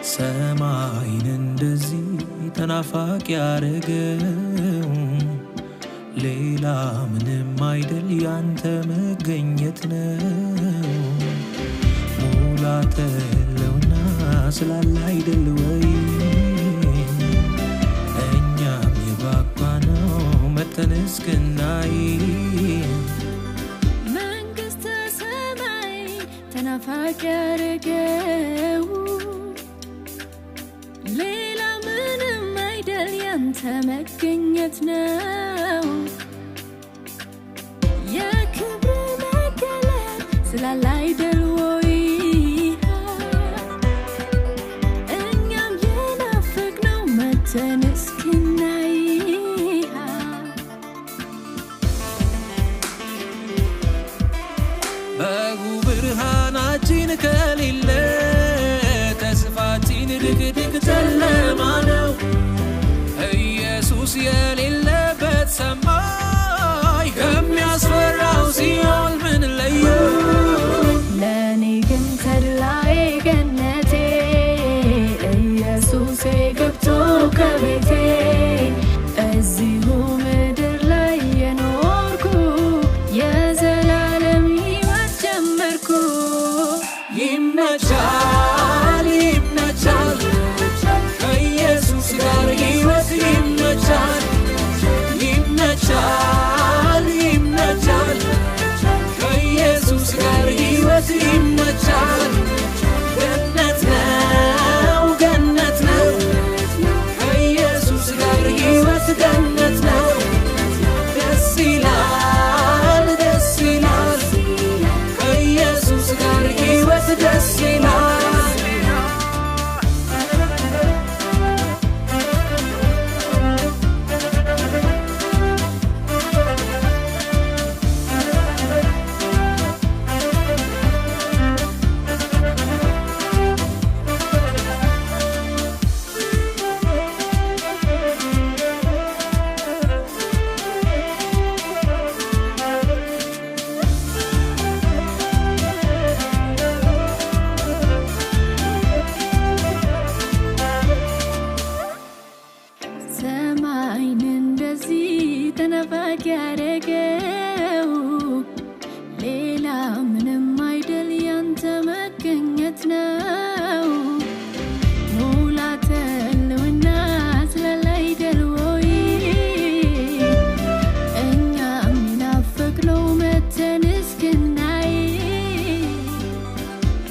ሰማይን እንደዚህ ተናፋቂ ያረገው ሌላ ምንም አይደል ያንተ መገኘት ነው። ሙላት ለውና ስላለ አይደል ወይ እኛም የባባነው መተን እስክናይ መንግሥተ ሰማይ ተናፋቂ ያረገው ሌላ ምንም አይደል ያንተ መገኘት ነው። የክብር መገለጥ ስላለ አይደል ወይ እኛም የናፈቅነው መተን እስክናይ በጉ ብርሃናችን ከሌለ ተስፋችን ድቅድቅ ጨለማ ነው። ኢየሱስ የሌለበት ሰማይ ከሚያስፈራው ሲኦል ምን ለየው? ለኔ ግን ተድላዬ ገነቴ ኢየሱስ ገብቶ ከቤቴ እዚሁ ምድር ላይ የኖርኩ የዘላለም ሕይወት ጀመርኩ። ይመቻል ይመቻል ከኢየሱስ ጋር ሕይወት ይመቻል ይመቻል ይመቻል ከኢየሱስ ጋር ሕይወት ይመቻል። ገነት ነው ገነት ነው ከኢየሱስ ጋር ሕይወት ገነት ነው። ደስ ይላል ደስ ይላል ከኢየሱስ ጋር ሕይወት ደስ ይላል። ሰማይን እንደዚህ ተናፋቂ ያረገው ሌላ ምንም አይደል ያንተ መገኘት ነው። ሙላት ለውና ስላለ አይደል ወይ እኛም የናፈቅነው መተን እስክናይ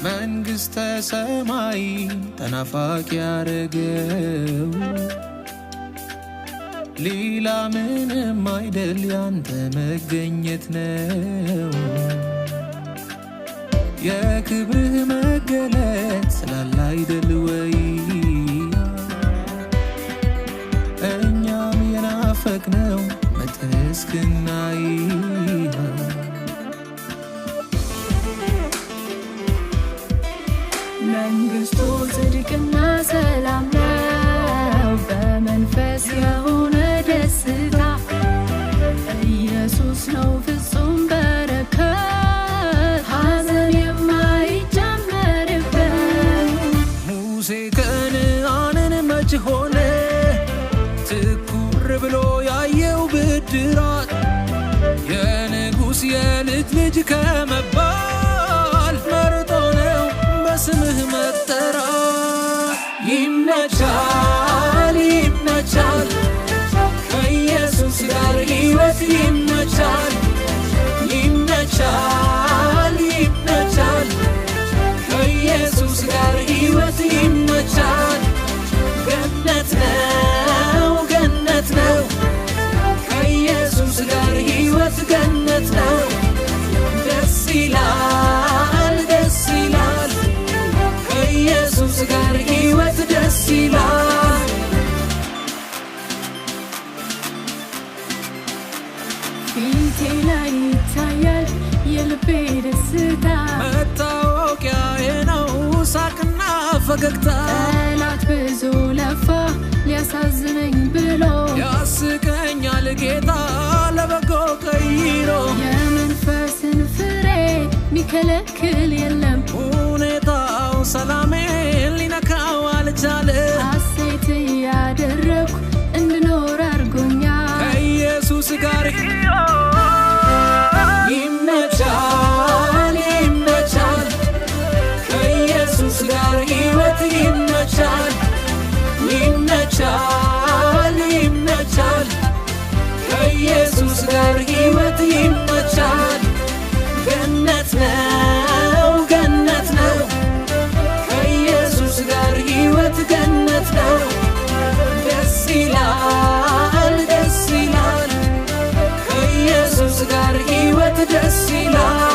መንግሥተ ሰማይ ተናፋቂ ያረገው ሌላ ምንም አይደል ያንተ መገኘት ነው። የክብርህ መገለጥ ስላለ አይደል ወይ እኛም የናፈቅነው መተን እስክናይ መንግሥቱ ጽድቅና ሰላም ነው በመንፈስ የሆነ ደስታ ኢየሱስ ነው ፍጹም በረከት ሐዘን የማይጨመርበት። ሙሴ ከነዓንን መች ሆነ ትኩር ብሎ ያየው ብድራት የንጉሥ የልጅ ልጅ ከመባል መርጦ ነው በስምህ መጠራት። ይመቻል ይመቻል ከኢየሱስ ጋር ሕይወት ይመቻል ይመቻል ይመቻል ከኢየሱስ ጋር ሕይወት ይመቻል። ገነት ነው ገነት ነው ከኢየሱስ ጋር ሕይወት ገነት ነው። ደስ ይላል ደስ ይላል ከኢየሱስ ጋር ሕይወት ደስ ይላል። ፊቴ ላይ ይታያል የልቤ ደስታ መታወቂያዬ ነው ሳቅና ፈገግታ። ጠላት ብዙ ለፋ ሊያሳዝነኝ ብሎ ያስቀኛል ጌታ ለበጎ ቀይሮ የመንፈስን ፍሬ ሚከለክል የለም ሁኔታው ሰላሜን ሊነካው ይመቻል ይመቻል ከኢየሱስ ጋር ሕይወት ይመቻል ገነት ነው ገነት ነው ከኢየሱስ ጋር ሕይወት ገነት ነው ደስ ይላል ከኢየሱስ ጋር ሕይወት ደስ ይላል